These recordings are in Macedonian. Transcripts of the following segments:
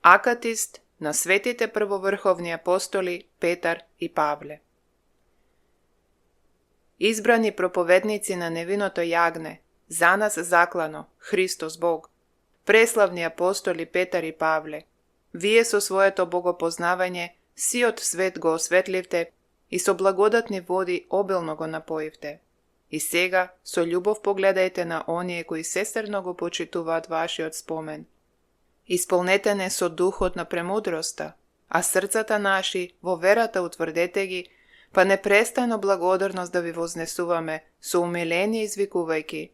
Акатист на светите првоврховни апостоли Петар и Павле. Избрани проповедници на невиното јагне, за нас заклано, Христос Бог, преславни апостоли Петар и Павле, вие со своето богопознавање сиот свет го осветливте и со благодатни води обилно го напоивте. И сега со љубов погледајте на оние кои сестрно го почитуваат вашиот спомен. Исполнете со духот на премудроста, а срцата наши во верата утврдете ги, па непрестанно благодарност да ви вознесуваме со умиление извикувајќи: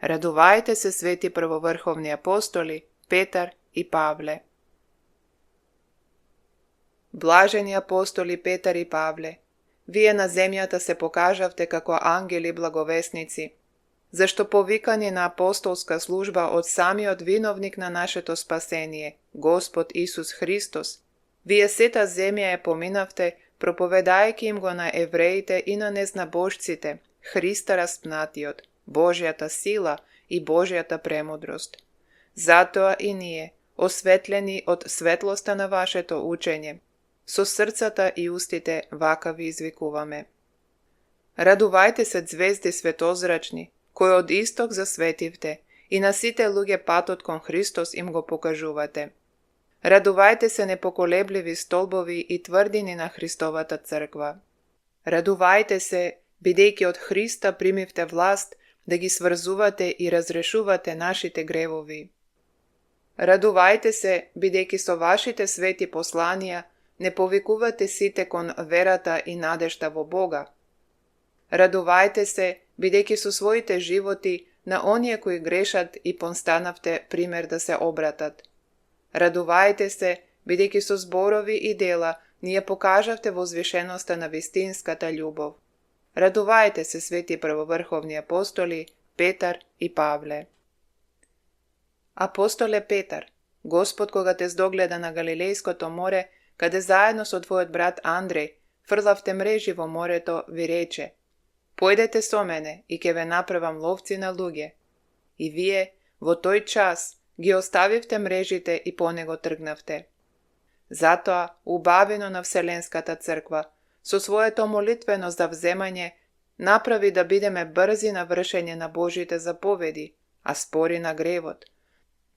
Радувајте се, свети првоврховни апостоли Петар и Павле. Блажени апостоли Петар и Павле, вие на земјата се покажавте како ангели благовесници, зашто повикани на апостолска служба од самиот виновник на нашето спасение, Господ Исус Христос, вие сета земја ја поминавте, проповедајќи им го на евреите и на незнабожците, Христа распнатиот, Божјата сила и Божјата премудрост. Затоа и ние, осветлени од светлоста на вашето учење, со срцата и устите вака ви извикуваме. Радувајте се, звезди светозрачни, кои од исток засветивте и на сите луѓе патот кон Христос им го покажувате. Радувајте се, непоколебливи столбови и тврдини на Христовата црква. Радувајте се, бидејќи од Христа примивте власт да ги сврзувате и разрешувате нашите гревови. Радувајте се, бидејќи со вашите свети посланија не повикувате сите кон верата и надежта во Бога. Радувајте се, бидејќи со своите животи на оние кои грешат и понстанавте пример да се обратат. Радувајте се, бидејќи со зборови и дела ние покажавте возвишеноста на вистинската љубов. Радувајте се, свети првоврховни апостоли Петар и Павле. Апостоле Петар, Господ кога те здогледа на Галилејското море, каде заедно со твојот брат Андреј фрлавте мрежи во морето, ви рече: Појдете со мене и ќе ве направам ловци на луѓе. И вие во тој час ги оставивте мрежите и по него тргнавте. Затоа, убавено на Вселенската црква, со своето молитвено завземање, направи да бидеме брзи на вршење на Божите заповеди, а спори на гревот,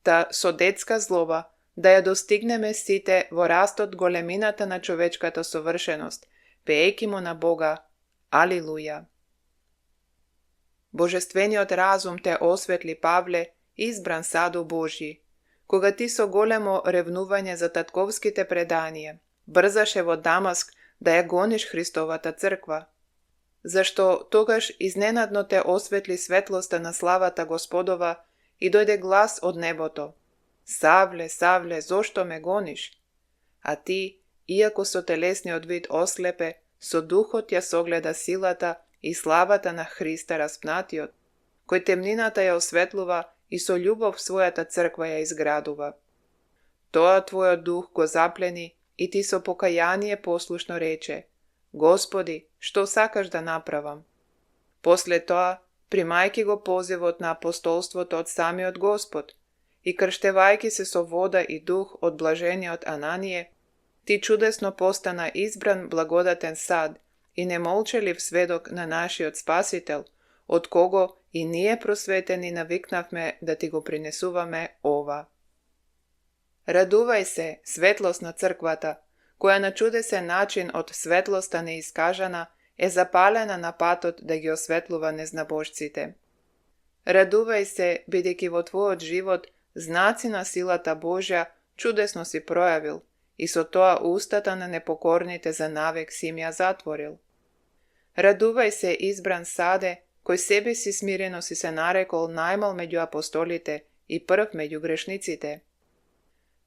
та со детска злоба да ја достигнеме сите во растот големината на човечката совршеност, пеејќи му на Бога. Алилуја! Божествениот разум те осветли, Павле, избран саду Божји, кога ти со големо ревнување за татковските преданија брзаше во Дамаск да ја гониш Христовата црква, зашто тогаш изненадно те осветли светлоста на славата Господова и дојде глас од небото: Савле, Савле, зошто ме гониш? А ти, иако со телесниот вид ослепе, со духот ја согледа силата и славата на Христа распнатиот, кој темнината ја осветлува и со љубов својата црква ја изградува. Тоа твојот дух го заплени и ти со покаяние послушно рече: Господи, што сакаш да направам? После тоа, примајќи го позивот на апостолството од самиот Господ и крштевајќи се со вода и дух од блажениот Анание, ти чудесно постана избран благодатен сад и немолчелив сведок на нашиот Спасител, од кого и ние просветени навикнавме да ти го принесуваме ова. Радувај се, светлост на црквата, која на чудесен начин од светлоста неискажана е запалена на патот да ги осветлува незнабожците. Радувај се, бидејќи во твојот живот знаци на силата Божја чудесно си пројавил и со тоа устата на непокорните за навек си им ја затворил. Радувај се, избран саде, кој себе си смирено си се нарекол најмал меѓу апостолите и прв меѓу грешниците.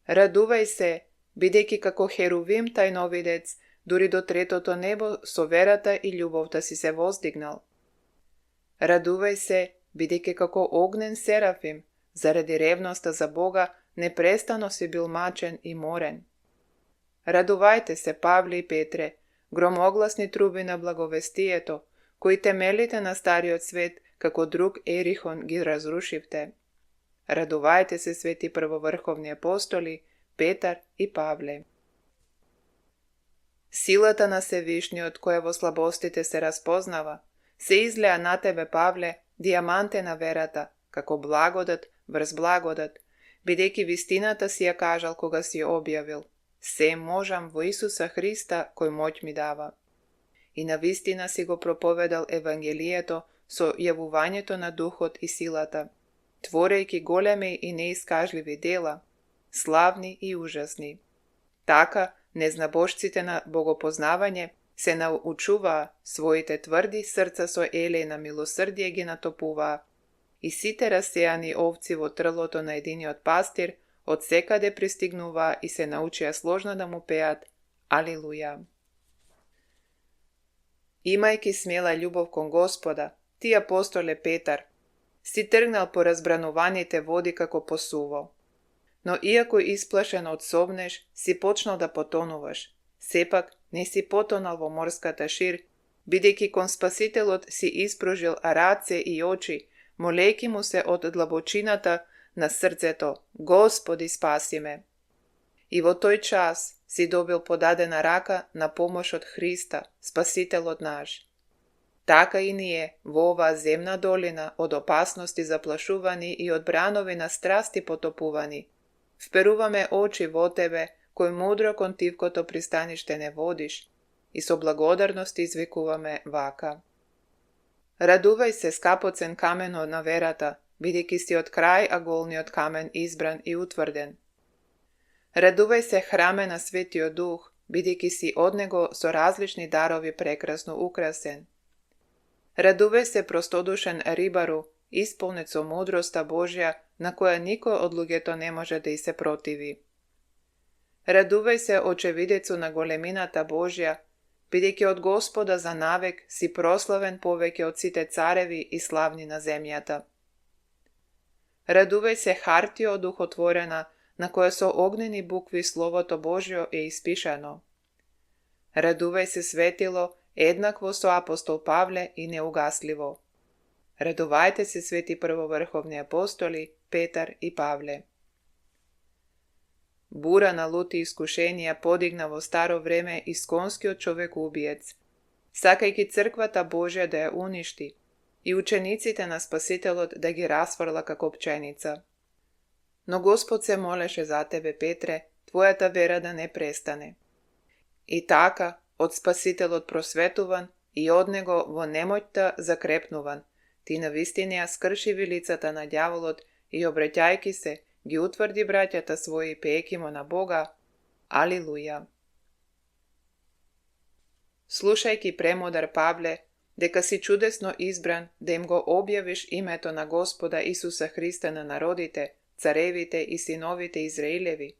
Радувај се, бидејќи како херувим тајновидец, дури до третото небо со верата и љубовта си се воздигнал. Радувај се, бидејќи како огнен серафим, заради ревноста за Бога, непрестано си бил мачен и морен. Радувајте се, Павле и Петре, громогласни труби на благовестието, кои темелите на Стариот свет, како друг Ерихон, ги разрушивте. Радувајте се, свети првоврховни апостоли Петар и Павле. Силата на Севишниот, која во слабостите се распознава, се излеа на тебе, Павле, диаманте на верата, како благодат врз благодат, бидејќи вистината си ја кажал кога си ја објавил. Се можам во Исуса Христа, кој моќ ми дава. И на вистина си го проповедал Евангелието со јавувањето на Духот и силата, творејќи големи и неискажливи дела, славни и ужасни. Така, незнабожците на богопознавање се научуваа, своите тврди срца со елеј на милосрдие ги натопуваа, и сите расејани овци во трлото на единиот пастир од секаде пристигнуваа и се научија сложно да му пеат Алилуја. Имајќи смела љубов кон Господа, ти, апостоле Петар, си тргнал по разбрануваните води како по суво. Но иако исплашен од совнеш, си почнал да потонуваш. Сепак не си потонал во морската шир, бидејќи кон Спасителот си испружил раце и очи, молејќи му се од длабочината на срцето: Господи, спаси ме. И во тој час си добил подадена рака на помош од Христа, Спасителот наш. Така и ние, во оваа земна долина, од опасности заплашувани и од бранови на страсти потопувани, вперуваме очи во Тебе, кој мудро кон тивкото пристаниште не водиш, и со благодарност извикуваме вака. Радувај се, скапоцен камено на верата, бидејќи си од крај аголниот камен избран и утврден. Радувај се, храме на Светиот Дух, бидејќи си од него со различни дарови прекрасно украсен. Радувај се, простодушен рибару, исполнет со мудроста Божја, на која никој од луѓето не може да и се противи. Радувај се, очевидецу на големината Божја, бидејќи од Господа за навек си прославен повеќе од сите цареви и славни на земјата. Радувај се, хартија одухотворена, на која со огнени букви Словото Божјо е испишано. Радувај се, светило, еднакво со апостол Павле и неугасливо. Радувајте се, свети првоврховни апостоли Петар и Павле. Бура на лути искушенија подигна во старо време исконскиот човекоубиец, сакајќи црквата Божја да ја уништи и учениците на Спасителот да ги расфрла како пченица. Но Господ се молеше за тебе, Петре, твојата вера да не престане. И така, од Спасителот просветуван и од него во немоќта закрепнуван, ти навистина ја скршиви лицата на ѓаволот и обраќајки се, ги утврди браќата своји пеејќи му на Бога. Алилуја. Слушајки премудар Павле, дека си чудесно избран да им го објавиш името на Господа Исуса Христа на народите, царевите и синовите Израилеви,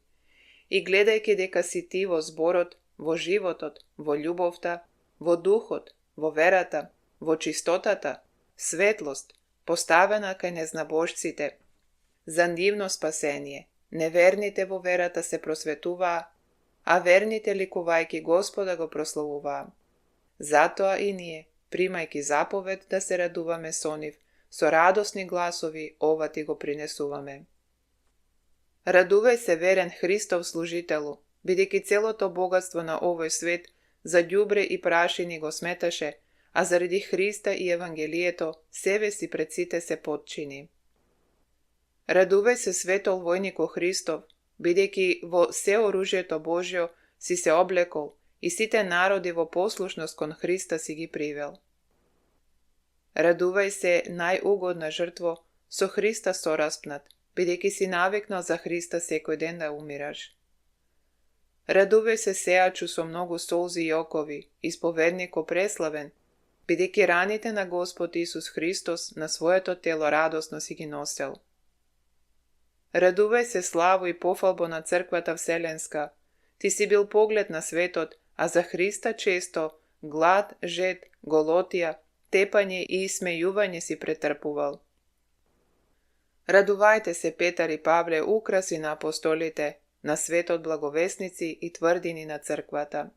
и гледајќи дека си ти во зборот, во животот, во љубовта, во духот, во верата, во чистотата, светлост, поставена кај незнабожците, за нивно спасение, неверните во верата се просветуваа, а верните ликувајќи Господа го прославуваа. Затоа и ние, примајќи заповед да се радуваме со нив, со радосни гласови ова ти го принесуваме. Радувај се, верен Христов служителу, бидејќи целото богатство на овој свет за ѓубре и прашини го сметаше, а заради Христа и Евангелието себе си пред сите се потчини. Радувај се, светол војнико Христов, бидејќи во се оружјето Божјо си се облекол и сите народи во послушност кон Христа си ги привел. Радувај се, најугодна жртво, со Христа сораспнат, бидејќи си навикнал за Христа секој ден да умираш. Радувај се, сеачу со многу солзи и окови, исповеднико преславен, бидејќи раните на Господ Исус Христос на своето тело радосно си ги носел. Радувај се, славо и пофалбо на црквата вселенска, ти си бил поглед на светот, а за Христа често глад, жед, голотија, тепање и исмејување си претрпувал. Радувајте се, Петар и Павле, украси на апостолите, на светот благовесници и тврдини на црквата.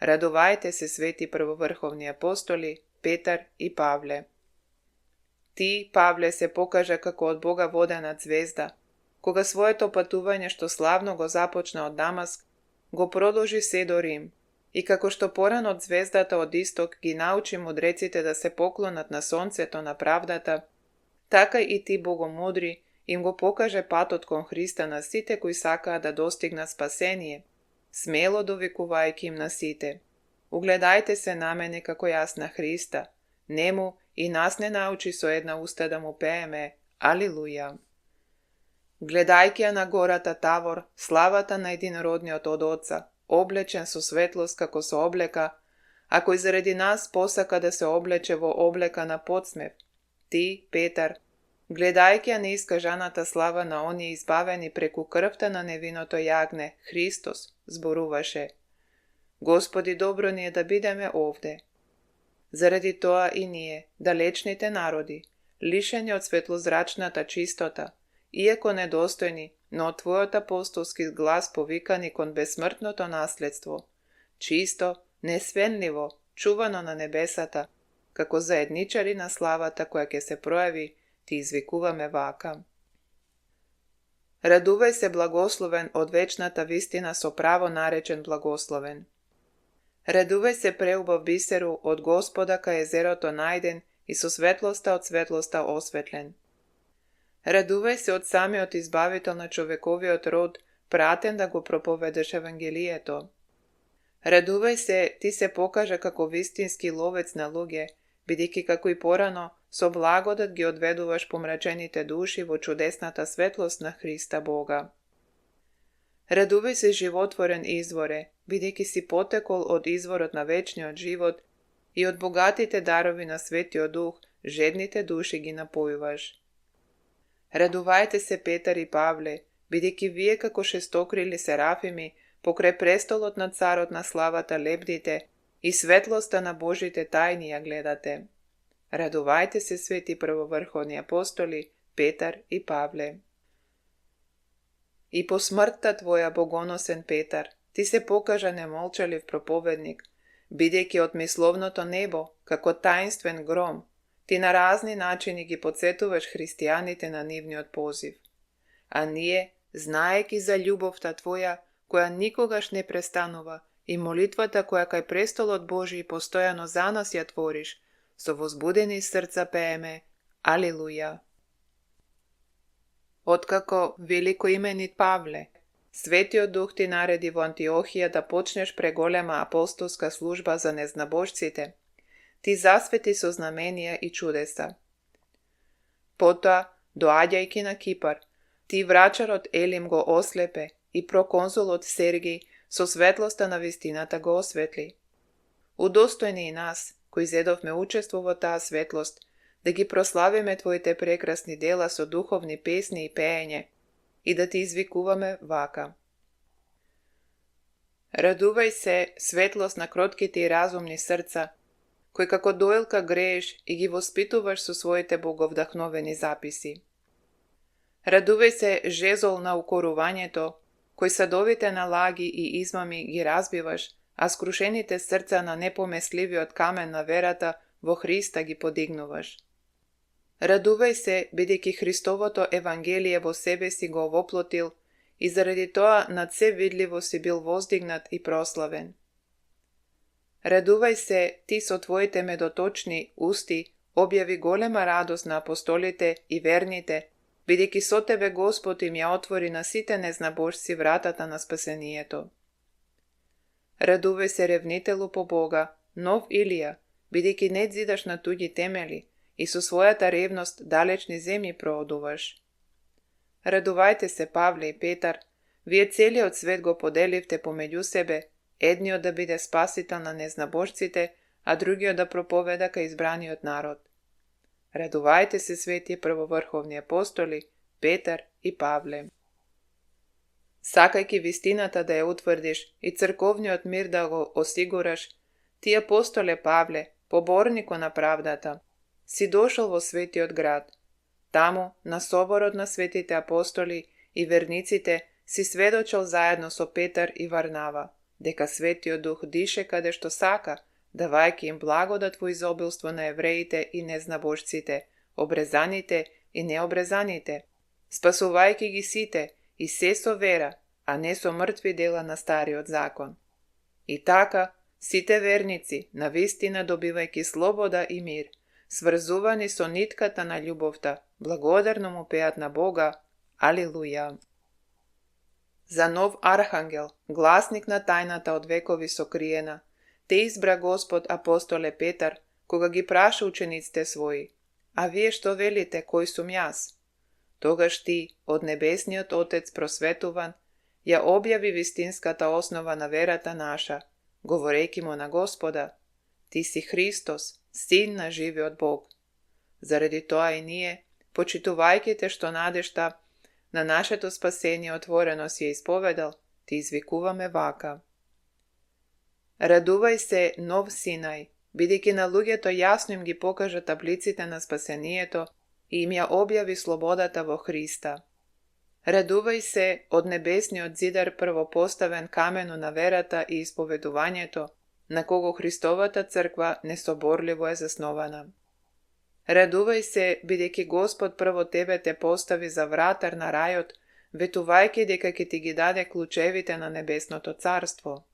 Радувајте се, свети првоврховни апостоли Петар и Павле. Ти, Павле, се покажа како од Бога водена звезда, кога своето патување што славно го започна од Дамаск, го продолжи се до Рим, и како што порано од звездата од исток ги научи мудреците да се поклонат на сонцето на правдата, така и ти, богомудри, им го покаже патот кон Христа на сите кои сакаат да достигнат спасение, смело довикувајќи им на сите: угледајте се на мене како јас на Христа, нему и нас не научи со една уста да му пееме Алилуја. Гледајќи ја на гората Тавор, славата на единородниот од Отца, облечен со светлост како со облека, а кој заради нас посака да се облече во облека на подсмев, ти, Петар, гледајќи ја неискажаната слава на оние избавени преку крвта на невиното јагне, Христос, зборуваше: Господи, добро ни е да бидеме овде. Заради тоа и ние, далечните народи, лишени од светлозрачната чистота, иако недостојни, но од Твојот апостолски глас повикани кон бесмртното наследство, чисто, несвенливо, чувано на небесата, како заедничари на славата која ќе се пројави, ти извикуваме вака: Радувај се, благословен од вечната вистина, со право наречен благословен. Радувај се, преубав бисеру, од Господа кај езерото најден и со светлоста од светлоста осветлен. Радувај се од самиот избавител на човековиот род, пратен да го проповедаш Евангелието. Радувај се, ти се покажа како вистински ловец на луѓе, бидејќи како и порано, со благодат ги одведуваш помрачените души во чудесната светлост на Христа Бога. Радувај се, животворен изворе, бидејќи си потекол од изворот на вечниот живот и од богатите дарови на Светиот Дух, жедните души ги напојуваш. Радувајте се, Петар и Павле, бидејќи вие како шестокрили серафими покрај престолот на царот на славата лебдите и светлоста на Божите тајни ја гледате. Радувајте се, свети првоврховни апостоли Петар и Павле. И по смртта Твоја, богоносен Петар, ти се покажа немолчалив проповедник, бидејќи од мисловното небо, како таинствен гром, ти на разни начини ги подсетуваш христијаните на нивниот позив. А ние, знаејќи за љубовта Твоја, која никогаш не престанува, и молитвата која кај престолот Божи постојано за нас ја твориш, со возбудени срца пееме Алилуја. Откако великоименит Павле, Светиот Дух ти нареди во Антиохија да почнеш преголема апостолска служба за незнабожците, ти засвети со знаменија и чудеса. Потоа, доаѓајќи на Кипар, ти врачарот Елим го ослепе и проконзулот Сергиј со светлоста на вистината го осветли. Удостојни и нас, кои зедовме учество во таа светлост, да ги прославиме Твоите прекрасни дела со духовни песни и пеење и да ти извикуваме вака: Радувај се, светлост на кротките и разумни срца, кој како доилка грееш и ги воспитуваш со своите боговдахновени записи. Радувај се, жезол на укорувањето, кој садовите на лаги и измами ги разбиваш, а скрушените срца на непомесливиот камен на верата во Христа ги подигнуваш. Радувај се, бидејќи Христовото Евангелие во себе си го воплотил и заради тоа над се видливо си бил воздигнат и прославен. Радувај се, ти со Твоите медоточни усти објави голема радост на апостолите и верните, бидејќи со Тебе Господ им ја отвори на сите незнабожци вратата на спасението. Радувај се, ревнителу по Бога, нов Илија, бидејќи не зидаш на туѓи темели и со својата ревност далечни земји проодуваш. Радувајте се, Павле и Петар, вие целиот свет го поделивте помеѓу себе, едниот да биде спасител на незнабожците, а другиот да проповеда кај избраниот народ. Радувајте се, свети првоврховни апостоли Петар и Павле. Сакајќи вистината да ја утврдиш и црковниот мир да го осигураш, ти, апостоле Павле, поборнико на правдата, си дошол во светиот град. Таму, на соборот на светите апостоли и верниците, си сведочел заедно со Петар и Варнава, дека Светиот Дух дише каде што сака, давајќи им благодат во изобилство на евреите и незнабожците, обрезаните и необрезаните, спасувајќи ги сите и се со вера, а не со мртви дела на стариот закон. И така, сите верници, навистина добивајќи слобода и мир, сврзувани со нитката на љубовта, благодарно му пеат на Бога. Алилуја! За нов архангел, гласник на тајната од векови сокриена, те избра Господ апостоле Петар, кога ги праша учениците своји: а вие што велите, кој сум јас? Тогаш ти, од небесниот Отец просветуван, ја објави вистинската основа на верата наша, говорејќи му на Господа: ти си Христос, Син на живиот Бог. Заради тоа и ние, почитувајќи те што надежта на нашето спасение отворено си ја исповедал, ти извикуваме вака: радувај се, нов Синај, бидејќи на луѓето јасно им ги покажа таблиците на спасението и им ја објави слободата во Христа. Радувај се, од небесниот зидар првопоставен камено на верата и исповедувањето, на кого Христовата црква несоборливо е заснована. Радувај се, бидејќи Господ прво тебе те постави за вратар на рајот, ветувајќи дека ќе ти ги даде клучевите на небесното царство.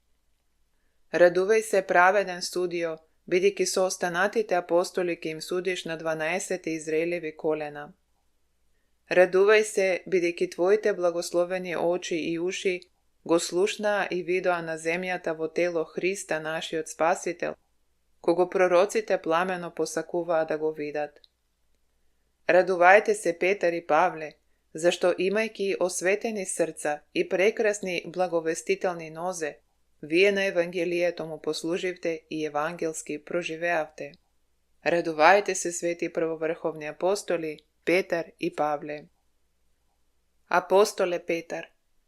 Радувај се, праведен судио, бидејќи со останатите апостоли ќе им судиш на 12 Израелеви колена. Радувај се, бидејќи твоите благословени очи и уши го слушнаа и видоа на земјата во тело Христа нашиот Спасител, кого пророците пламено посакуваа да го видат. Радувајте се, Петар и Павле, зашто имајќи осветени срца и прекрасни благовестителни нозе, вие на Евангелието му послуживте и евангелски проживеавте. Радувајте се, свети првоврховни апостоли, Петар и Павле. Апостоле Петар,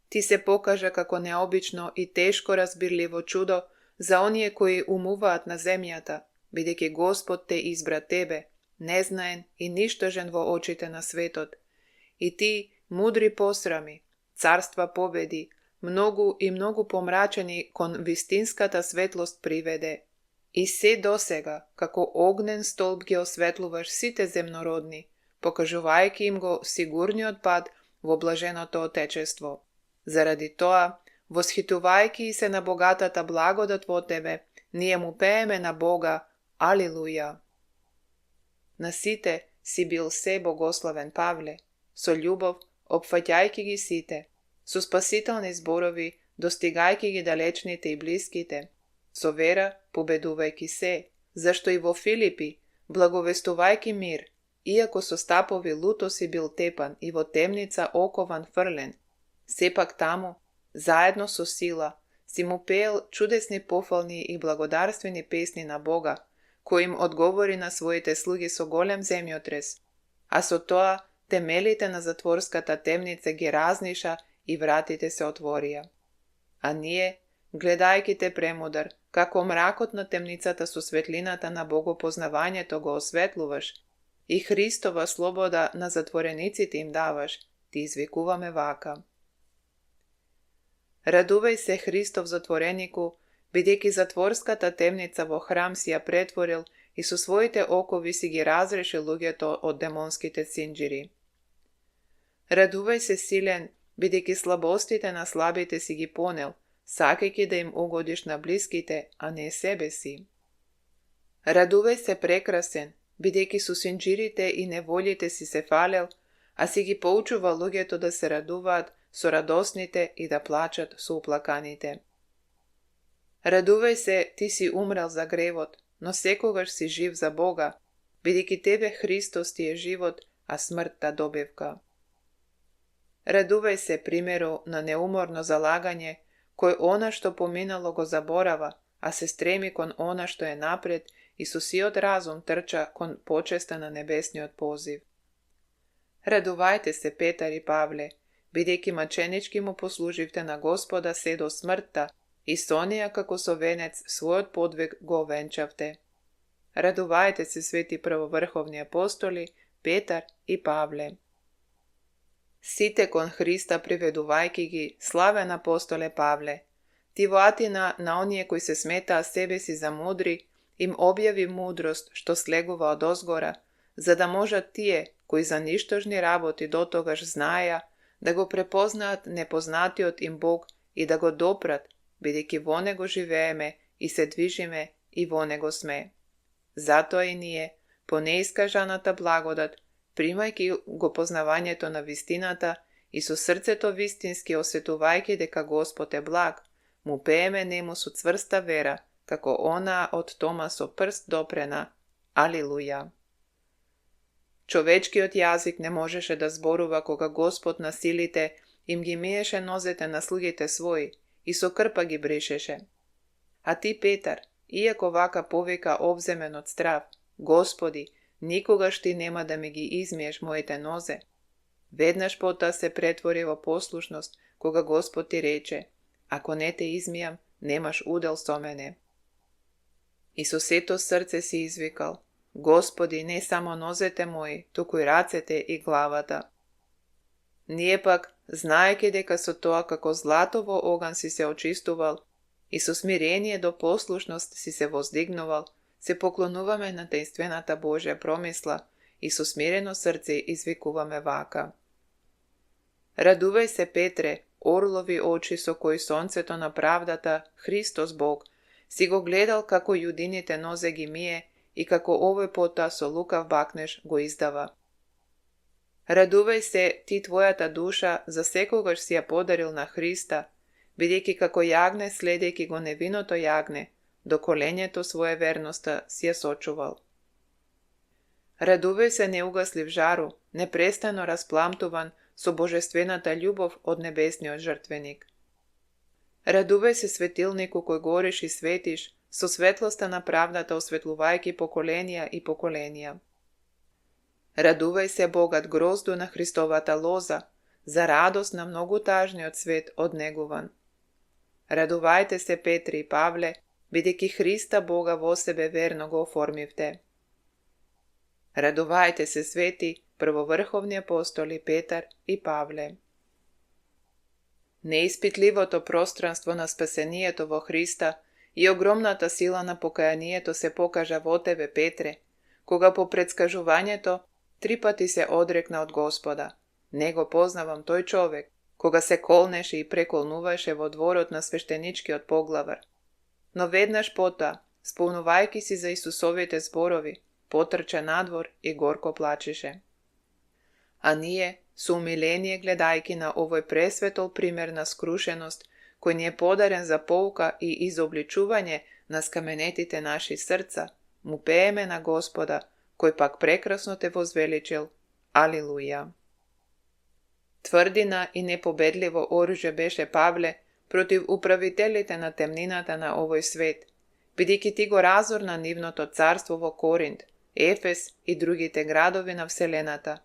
ти се покажа како необично и тешко разбирливо чудо за оние кои умуваат на земјата, бидејќи Господ те избра тебе, незнаен и ништожен во очите на светот, и ти, мудри посрами, царства победи, многу и многу помрачени кон вистинската светлост приведе. И се досега, како огнен столб ги осветлуваш сите земнородни, покажувајќи им го сигурниот пат во блаженото отечество. Заради тоа, восхитувајќи се на богатата благодат во тебе, ние му пееме на Бога: Алилуја! На сите си бил се богословен Павле, со љубов опфаќајќи ги сите, со спасителни зборови достигајќи ги далечните и блиските, со вера победувајќи се, зашто и во Филипи, благовестувајќи мир, иако со стапови луто си бил тепан и во темница окован фрлен, сепак таму, заедно со сила, си му пеел чудесни пофални и благодарствени песни на Бога, кој им одговори на своите слуги со голем земјотрес, а со тоа темелите на затворската темница ги разниша и вратите се отворија. А ние, гледајќи те премудар, како мракот на темницата со светлината на богопознавањето го осветлуваш и Христова слобода на затворениците им даваш, ти извикуваме вака: радувај се, Христов затворенику, бидејќи затворската темница во храм си ја претворил и со своите окови си ги разрешил луѓето од демонските синџири. Радувај се, силен, бидејќи слабостите на слабите си ги понел, сакајќи да им угодиш на блиските, а не себе си. Радувај се, прекрасен, бидејќи со синџирите и неволите си се фалел, а си ги поучува луѓето да се радуваат со радосните и да плачат со уплаканите. Радувај се, ти си умрел за гревот, но секогаш си жив за Бога, бидејќи тебе Христос ти е живот, а смртта добивка. Радувај се, примеру на неуморно залагање, кој она што поминало го заборава, а се стреми кон она што е напред и со сиот разум трча кон почеста на небесниот позив. Радувајте се, Петар и Павле, бидејќи маченички му послуживте на Господа се до смртта и со неја како со венец својот подвиг го овенчавте. Радувајте се, свети првоврховни апостоли, Петар и Павле. Сите кон Христа приведувајќи ги, славен апостоле Павле, ти во Атина на оние кои се сметаа себе си за мудри, им објави мудрост што слегува од озгора, за да можат тие, кои за ништожни работи дотогаш знаеја, да го препознаат непознатиот им Бог и да го допрат, бидејќи во него живееме и се движиме и во него сме. Затоа и ние, по неискажаната благодат, примајќи го познавањето на вистината и со срцето вистински осетувајќи дека Господ е благ, му пееме нему со цврста вера, како онаа од Тома со прст допрена. Алилуја! Човечкиот јазик не можеше да зборува кога Господ на силите им ги миеше нозете на слугите своји и со крпа ги бришеше. А ти, Петар, иако вака повика обземен од страв, Господи, никогаш ти нема да ми ги измиеш моите нозе. Веднаш потоа се претвори во послушност, кога Господ ти рече, ако не те измијам, немаш удел со мене. И со сето срце си извикал, Господи, не само нозете мои, туку и рацете и главата. Ние пак, знаејќи дека со тоа како злато во оган си се очистувал и со смирение до послушност си се воздигнувал, се поклонуваме на таинствената Божја промисла и со смирено срце извикуваме вака. Радувај се, Петре, орлови очи со кои сонцето на правдата, Христос Бог, си го гледал како јудините нозе ги мие и како овој потоа со лукав бакнеж го издава. Радувај се, ти твојата душа за секогаш си ја подарил на Христа, бидејќи како јагне следејќи го невиното јагне, до коленето своја верноста си ја сочувал. Радувај се, неугаслив жару, непрестано распламтуван со божествената љубов од небесниот жртвеник. Радувај се, светилнику кој гориш и светиш, со светлоста на правдата осветлувајќи поколенија и поколенија. Радувај се, богат грозду на Христовата лоза, за радост на многу тажниот свет однегуван. Радувајте се, Петри и Павле, бидејќи Христа Бога во себе верно го оформивте. Радувајте се, свети, првоврховни апостоли Петар и Павле. Неиспитливото пространство на спасението во Христа и огромната сила на покаянието се покажа во тебе, Петре, кога по предскажувањето 3 пати се одрекна од Господа. Не го познавам тој човек, кога се колнеше и преколнуваше во дворот на свештеничкиот поглавар. Но веднаш потоа, спомнувајќи си за Исусовите зборови, потрча надвор и горко плачеше. А ние, со умиление гледајќи на овој пресветол пример на скрушеност, кој ни е подарен за поука и изобличување на скаменетите наши срца, му пееме на Господа, кој пак прекрасно те возвеличил. Алилуја! Тврдина и непобедливо оружје беше Павле против управителите на темнината на овој свет, бидејќи ти го разорна нивното царство во Коринт, Ефес и другите градови на Вселената,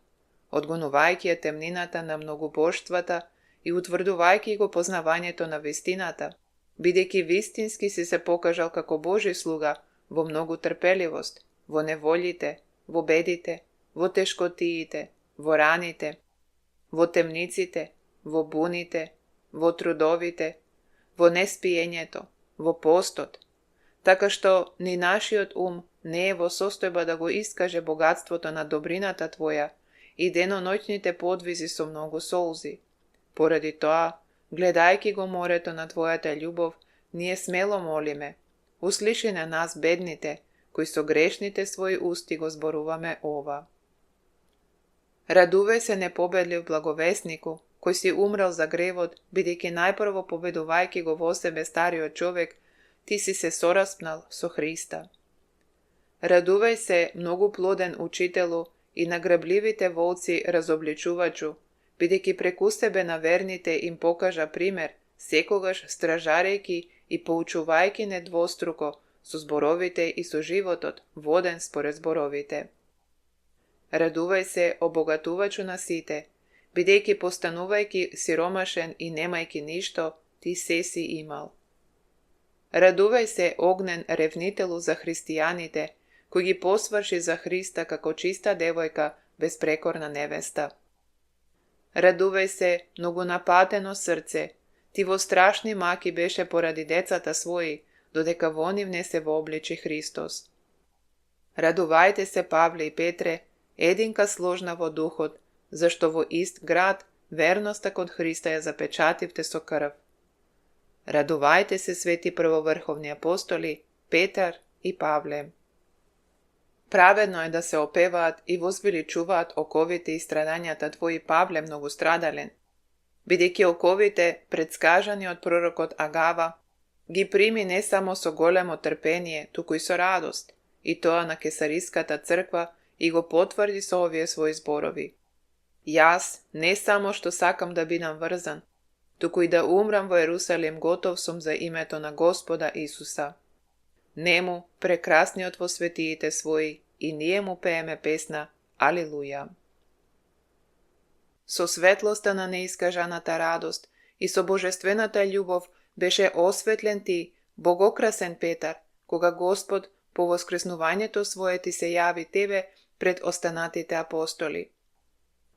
одгонувајќи ја темнината на многобожствата и утврдувајќи го познавањето на вистината, бидејќи вистински си се покажал како Божи слуга во многу трпеливост, во неволите, во бедите, во тешкотиите, во раните, во темниците, во буните, во трудовите, во неспиењето, во постот, така што ни нашиот ум не е во состојба да го искаже богатството на добрината Твоја и деноноќните подвизи со многу солзи. Поради тоа, гледајќи го морето на Твојата љубов, ние смело молиме, услиши на нас бедните, кои со грешните своји усти го зборуваме ова. Радувај се, непобедлив благовеснику, кој си умрел за гревот, бидејќи најпрво победувајќи го во себе стариот човек, ти си се сораспнал со Христа. Радувај се, многу плоден учителу и награбливите волци разобличувачу, бидејќи преку себе на верните им покажа пример, секогаш стражарејќи и поучувајќи недвоструко со зборовите и со животот, воден според зборовите. Радувај се, обогатувачу на сите, бидејќи постанувајќи сиромашен и немајќи ништо, ти се си имал. Радувај се, огнен ревнителу за христијаните, кој ги посврши за Христа како чиста девојка, безпрекорна невеста. Радувај се, многу напатено срце, ти во страшни маки беше поради децата своји, додека во нив не се вообличи Христос. Радувајте се, Павле и Петре, единка сложна во духот, зашто во ист град верноста кон Христа ја запечативте со крв. Радувајте се, свети првоврховни апостоли, Петар и Павле. Праведно е да се опеваат и возвеличуваат оковите и страдањата твои, Павле, многу страдален, бидејќи оковите, предскажани од пророкот Агава, ги прими не само со големо трпение, туку и со радост, и тоа на Кесариската црква и го потврди со овие своји зборови. Јас не само што сакам да бидам врзан, туку и да умрам во Ерусалим, готов сум за името на Господа Исуса. Нему, прекрасниот во светиите своји, и ние му пееме песна Алилуја. Со светлоста на неискажаната радост и со божествената љубов беше осветлен ти, богокрасен Петар, кога Господ по воскреснувањето свое ти се јави тебе пред останатите апостоли.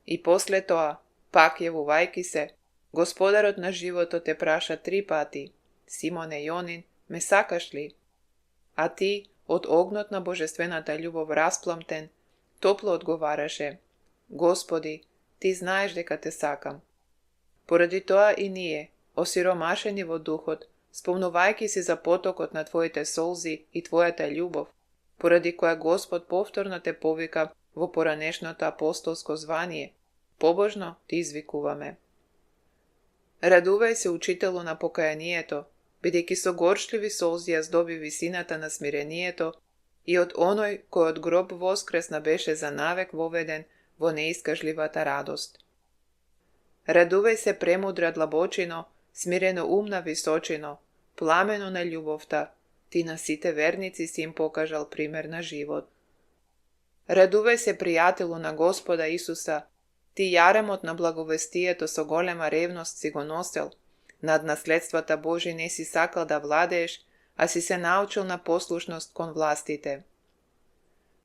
И после тоа, пак јавувајки се, Господарот на животот те праша 3 пати: Симоне Јонин, ме сакаш ли? А ти, од огнот на божествената љубов распламтен, топло одговараше: Господи, ти знаеш дека те сакам. Поради тоа и ние, осиромашени во духот, спомнувајќи си за потокот на твоите солзи и твојата љубов, поради која Господ повторно те повика во поранешното апостолско звание, побожно ти извикуваме. Радувај се, учителу на покаянието, бидејќи со горчливи солзи ја здоби висината на смирението и од оној кој од гроб воскресна беше за навек воведен во неискажливата радост. Радувај се, премудра длабочино, смирено умна височино, пламено на љубовта, ти на сите верници си им покажал пример на живот. Радувај се, пријателу на Господа Исуса, ти јаремот на благовестието со голема ревност си го носел, над наследствата Божи не си сакал да владееш, а си се научил на послушност кон властите.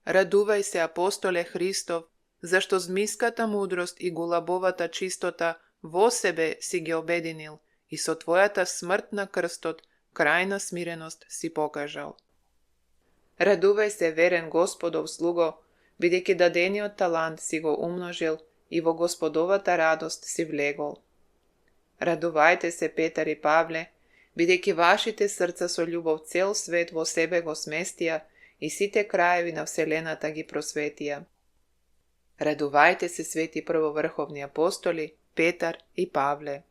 Радувај се, апостоле Христов, зашто змиската мудрост и гулабовата чистота во себе си ги обединил и со твојата смрт на крстот крајна смиреност си покажал. Радувај се, верен Господов слуго, бидејќи дадениот талант си го умножил и во Господовата радост си влегол. Радувајте се, Петар и Павле, бидејќи вашите срца со љубов цел свет во себе го сместија и сите краеви на вселената ги просветија. Радувајте се, свети првоврховни апостоли, Петар и Павле.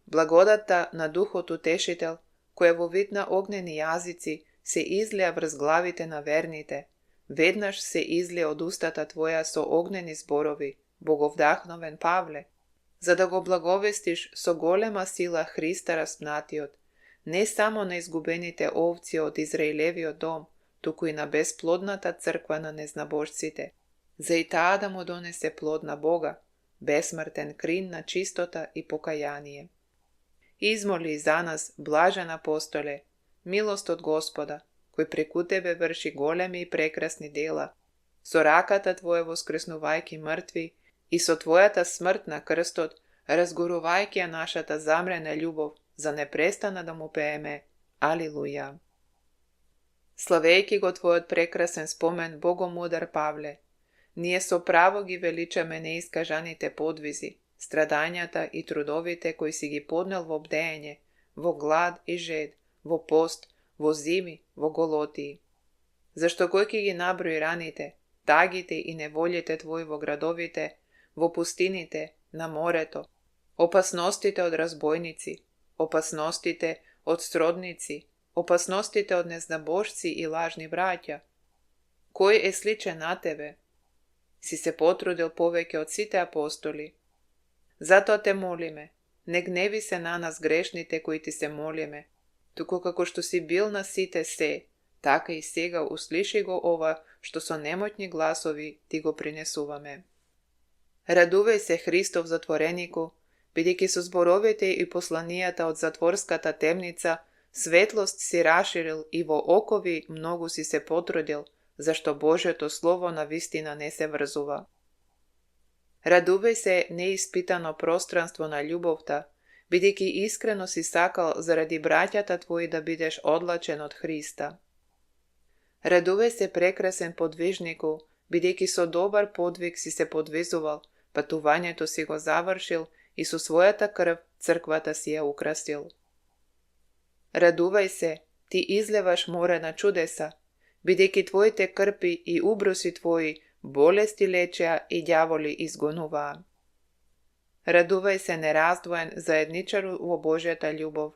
Благодатта на Духот Утешител, која во вид на огнени јазици се излеа врз главите на верните, веднаш се излеа од устата твоја со огнени зборови, боговдахновен Павле, за да го благовестиш со голема сила Христа распнатиот, не само на изгубените овци од Израилевиот дом, туку и на бесплодната црква на незнабожците, за и таа да му донесе плод на Бога, бесмртен крин на чистота и покаяние. Измоли за нас, блажен апостоле, милост од Господа, кој преку тебе врши големи и прекрасни дела, со раката твоја воскреснувајќи мртви и со твојата смрт на крстот, разгорувајќи ја нашата замрена љубов, за непрестана да му пееме Алилуја. Славејќи го твојот прекрасен спомен, Богомудар Павле, ние со право ги величаме неискажаните подвизи, страдањата и трудовите кои си ги поднел во бдење, во глад и жед, во пост, во зими, во голотии. Зашто кој ќе ги наброи раните, тагите и неволите твои во градовите, во пустините, на морето, опасностите од разбойници, опасностите од сродници, опасностите од незнабожци и лажни браќа. Кој е сличен на тебе? Си се потрудил повеќе од сите апостоли. Затоа те молиме, не гневи се на нас грешните кои ти се молиме, туку како што си бил на сите се, така и сега услиши го ова што со немотни гласови ти го принесуваме. Радувај се, Христов затворенику, бидејќи со зборовите и посланијата од затворската темница светлост си раширил и во окови многу си се потрудил, зашто Божјото Слово на вистина не се врзува. Радувај се, неиспитано пространство на љубовта, бидејќи искрено си сакал заради браќата твои да бидеш одлачен од Христа. Радувај се, прекрасен подвижнику, бидејќи со добар подвиг си се подвизувал, патувањето си го завршил и со својата крв црквата си ја украстил. Радувај се, ти излеваш море на чудеса, бидејќи твоите крпи и уброси твои болести лечеа и ѓаволи изгонуваа. Радувај се нераздвоен заедничар во Божјата љубов.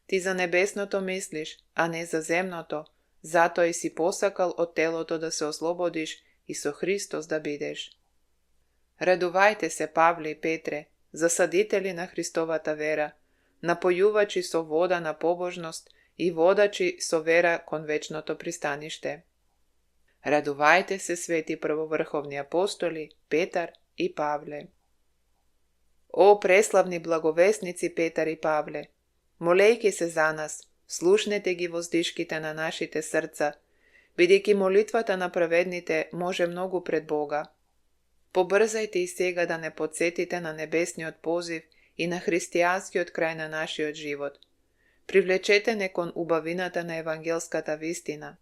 Ти за небесното мислиш, а не за земното, затоа и си посакал од телото да се ослободиш и со Христос да бидеш. Радувајте се, Павле и Петре, засадители на Христовата вера, напојувачи со вода на побожност и водачи со вера кон вечното пристаниште. Радувајте се, свети првоврховни апостоли Петар и Павле. О, преславни благовесници Петар и Павле, молејќи се за нас, слушнете ги воздишките на нашите срца, бидејќи молитвата на праведните може многу пред Бога. Побрзајте и сега да не подсетите на небесниот позив и на христијанскиот крај на нашиот живот. Привлечете не кон убавината на евангелската вистина.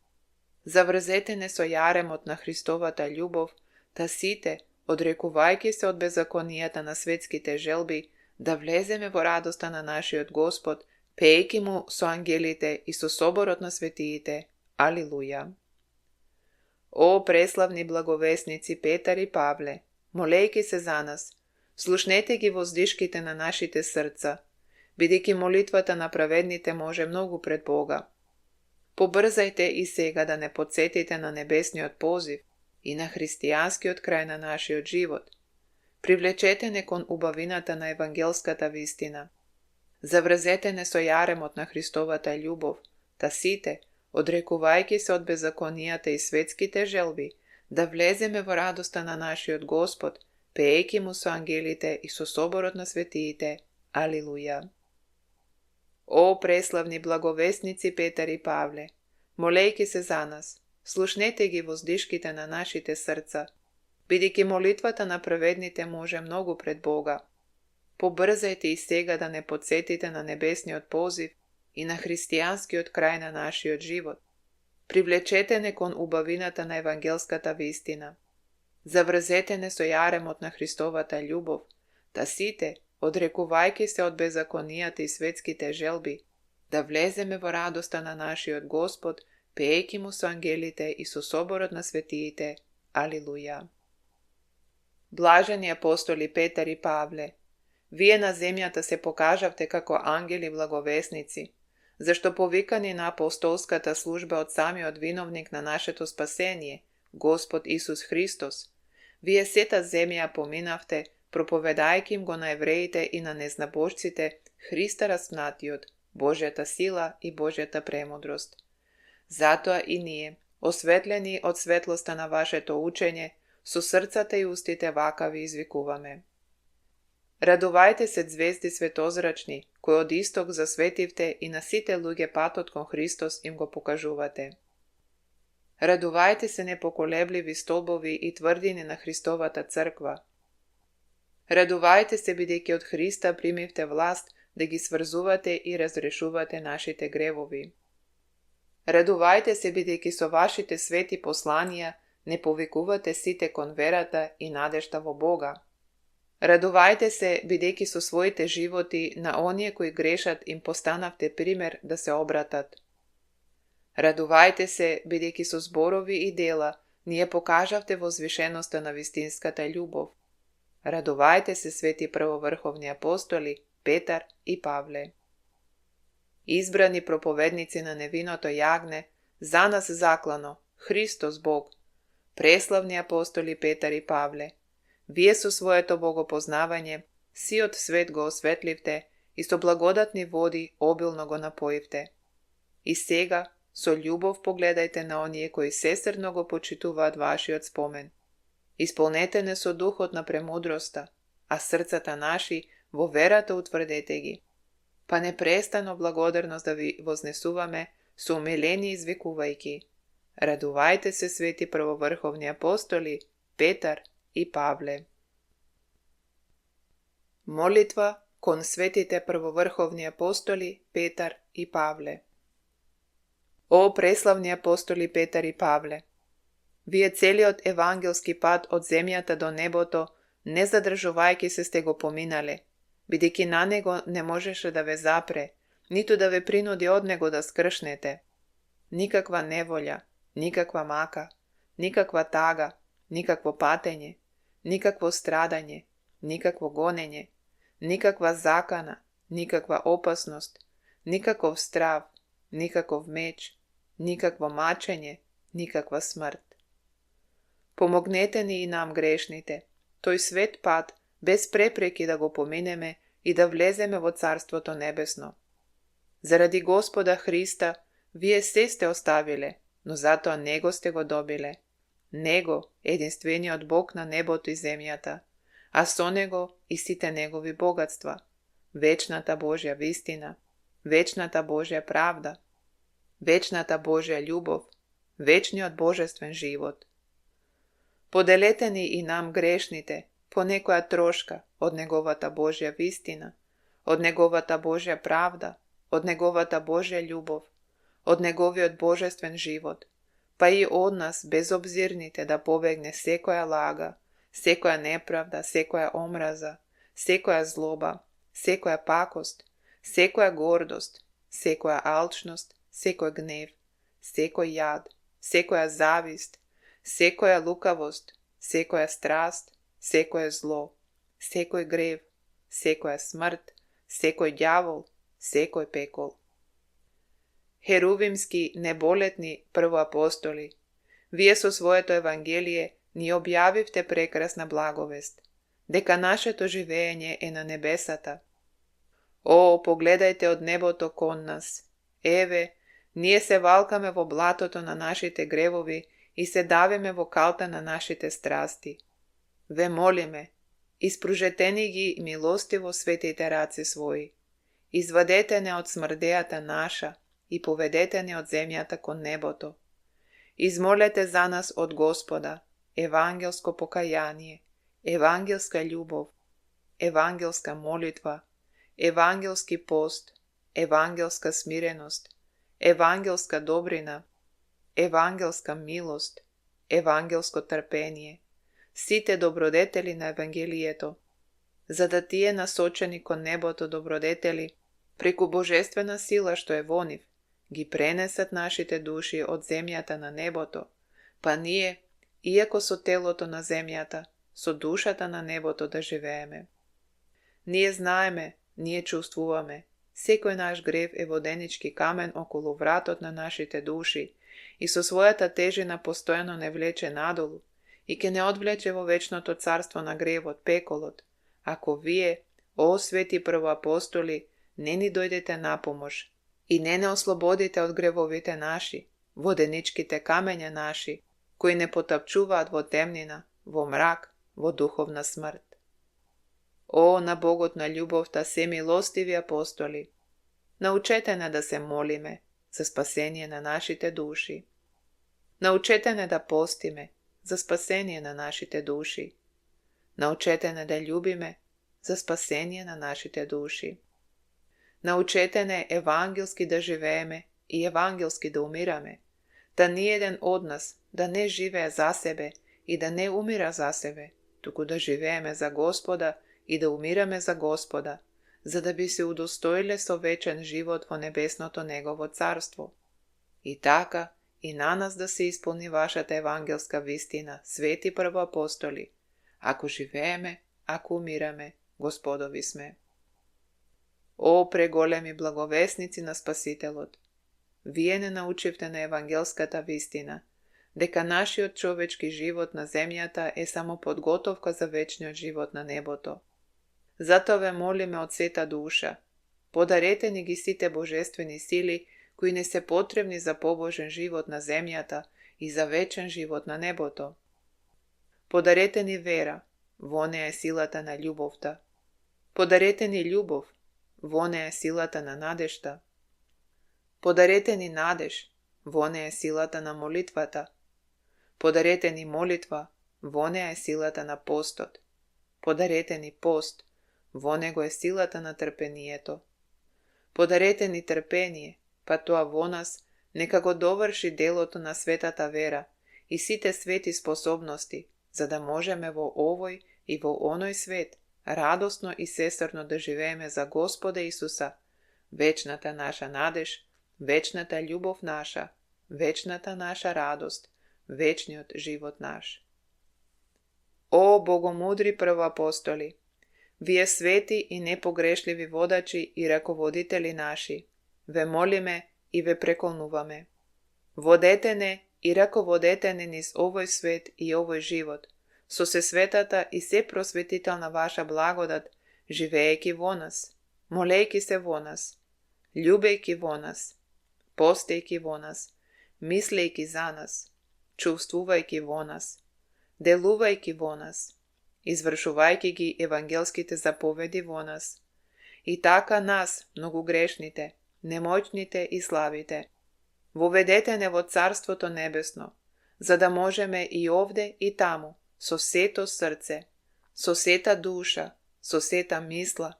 Заврзете не со јаремот на Христовата љубов, та сите, одрекувајќи се од беззаконијата на светските желби, да влеземе во радоста на нашиот Господ, пеејќи му со ангелите и со соборот на светиите. Алилуја! О, преславни благовесници Петар и Павле, молејќи се за нас, слушнете ги воздишките на нашите срца, бидејќи молитвата на праведните може многу пред Бога. Побрзајте и сега да не подсетите на небесниот позив и на христијанскиот крај на нашиот живот. Привлечете не кон убавината на евангелската вистина. Заврзете не со јаремот на Христовата љубов, та сите, одрекувајќи се од беззаконијата и светските желби, да влеземе во радоста на нашиот Господ, пеејќи му со ангелите и со соборот на светиите. Алилуја! О, преславни благовесници Петар и Павле, молејќи се за нас, слушнете ги воздишките на нашите срца, бидејќи молитвата на праведните може многу пред Бога. Побрзајте и сега да не подсетите на небесниот позив и на христијанскиот крај на нашиот живот. Привлечете не кон убавината на евангелската вистина. Заврзете не со јаремот на Христовата љубов, та сите, одрекувајќи се од беззаконијата и светските желби, да влеземе во радоста на нашиот Господ, пеејќи му со ангелите и со соборот на светиите. Алилуја! Блажени апостоли Петар и Павле, вие на земјата се покажавте како ангели благовесници, зашто повикани на апостолската служба од самиот виновник на нашето спасение, Господ Исус Христос, вие сета земја поминавте, проповедајќи им го на евреите и на незнабожците Христа распнатиот, Божјата сила и Божјата премудрост. Затоа и ние, осветлени од светлоста на вашето учење, со срцата и устите вакави извикуваме. Радувајте се, звезди светозрачни, кои од исток засветивте и на сите луѓе патот кон Христос им го покажувате. Радувајте се, непоколебливи столбови и тврдини на Христовата црква. Радувајте се, бидејќи од Христа примивте власт да ги сврзувате и разрешувате нашите гревови. Радувајте се, бидејќи со вашите свети посланија не повикувате сите кон верата и надежта во Бога. Радувајте се, бидејќи со своите животи на оние кои грешат им постанавте пример да се обратат. Радувајте се, бидејќи со зборови и дела ние покажавте возвишеноста на вистинската љубов. Радувајте се, свети првоврховни апостоли Петар и Павле. Избрани проповедници на невиното јагне, за нас заклано, Христос Бог, преславни апостоли Петар и Павле, вие со своето богопознавање, сиот свет го осветливте и со благодатни води обилно го напоивте. И сега, со љубов погледајте на оние кои сесрно го почитуваат вашиот спомен. Исполнете не со духот на премудроста, а срцата наши во верата утврдете ги. Па непрестано благодарност да ви вознесуваме, со умилени извикувајки. Радувајте се, свети првоврховни апостоли Петар и Павле. Молитва кон светите првоврховни апостоли Петар и Павле. О, преславни апостоли Петар и Павле! Вие целиот евангелски пат од земјата до небото, не задржувајќи се сте го поминале, бидејќи на него не можеше да ве запре, ниту да ве принуди од него да скршнете. Никаква неволја, никаква мака, никаква тага, никакво патење, никакво страдање, никакво гонење, никаква закана, никаква опасност, никаков страв, никаков меч, никакво мачење, никаква смрт. Помогнете ни и нам грешните, тој свет пат, без препреки да го поминеме и да влеземе во Царството Небесно. Заради Господа Христа, вие се сте оставиле, но затоа Него сте го добиле. Него, единствениот Бог на небото и земјата, а со Него и сите Негови богатства, вечната Божја вистина, вечната Божја правда, вечната Божја љубов, вечниот божествен живот. Поделете ни и нам грешните по некоја трошка од Неговата Божја вистина, од Неговата Божја правда, од Неговата Божја љубов, од Неговиот божествен живот, па и од нас безобзирните да побегне секоја лага, секоја неправда, секоја омраза, секоја злоба, секоја пакост, секоја гордост, секоја алчност, секој гнев, секој јад, секоја завист, секоја лукавост, секоја страст, секој зло, секој грев, секоја смрт, секој ѓавол, секој пекол. Херувимски неболетни првоапостоли, вие со своето Евангелие ни објавивте прекрасна благовест, дека нашето живење е на небесата. О, погледајте од небото кон нас. Еве, ние се валкаме во блатото на нашите гревови и се давиме во калта на нашите страсти. Ве молиме, испружете ни ги милостиво светите раци своји. Извадете не од смрдејата наша и поведете не од земјата кон небото. Измолете за нас од Господа евангелско покаяние, евангелска љубов, евангелска молитва, евангелски пост, евангелска смиреност, евангелска добрина, евангелска милост, евангелско трпение, сите добродетели на Евангелието, за да тие насочени кон небото добродетели, преку божествена сила што е во нив, ги пренесат нашите души од земјата на небото, па ние, иако со телото на земјата, со душата на небото да живееме. Ние знаеме, ние чувствуваме, секој наш грев е воденички камен околу вратот на нашите души и со својата тежина постојано не влече надолу и ке не одвлече во вечното царство на гревот, пеколот, ако вие, о свети првоапостоли, не ни дојдете на помош и не ослободите од гревовите наши, воденичките камења наши, кои не потапчуваат во темнина, во мрак, во духовна смрт. О, на Богот на љубовта се милостиви апостоли, научете не да се молиме за спасение на нашите души. Научете не да постиме за спасение на нашите души. Научете не да љубиме за спасение на нашите души. Научете не евангелски да живееме и евангелски да умираме, да ниеден од нас да не живее за себе и да не умира за себе, туку да живееме за Господа и да умираме за Господа, за да би се удостоиле со вечен живот во небесното Негово царство. И така, и на нас да се исполни вашата евангелска вистина, свети првоапостоли, ако живееме, ако умираме, Господови сме. О, преголеми благовесници на Спасителот! Вие не научивте на евангелската вистина, дека нашиот човечки живот на земјата е само подготовка за вечниот живот на небото. Затоа ве молиме од сета душа, подарете ни ги сите божествени сили, кои не се потребни за побожен живот на земјата и за вечен живот на небото. Подарете ни вера, во неа е силата на љубовта. Подарете ни љубов, во неа е силата на надежта. Подарете ни надеж, во неа е силата на молитвата. Подарете ни молитва, во неа е силата на постот. Подарете ни пост, во него е силата на трпението. Подарете ни трпение, па тоа во нас нека го доврши делото на светата вера и сите свети способности, за да можеме во овој и во оној свет радосно и сестрно да живееме за Господа Исуса, вечната наша надеж, вечната љубов наша, вечната наша радост, вечниот живот наш. О, богомудри првоапостоли, вие свети и непогрешливи водачи и раководители наши, ве молиме и ве преколнуваме. Водете не и раководете не низ овој свет и овој живот, со се светата и се просветителна ваша благодат, живеејќи во нас, молејќи се во нас, љубејќи во нас, постејќи во нас, мислејќи за нас, чувствувајќи во нас, делувајќи во нас, извршувајќи ги евангелските заповеди во нас, и така нас, многу грешните, немоćните и слабите, воведете не во Царството Небесно, за да можеме и овде и таму, со сето срце, со сета душа, со сета мисла,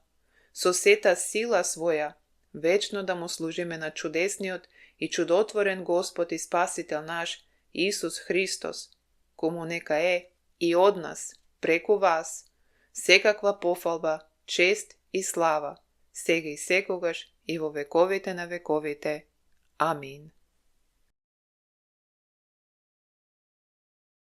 со сета сила своја, вечно да му служиме на чудесниот и чудотворен Господ и Спасител наш, Исус Христос, кому нека е и од нас, преку вас, секаква пофалба, чест и слава, сега и секогаш и во вековите на вековите. Амин.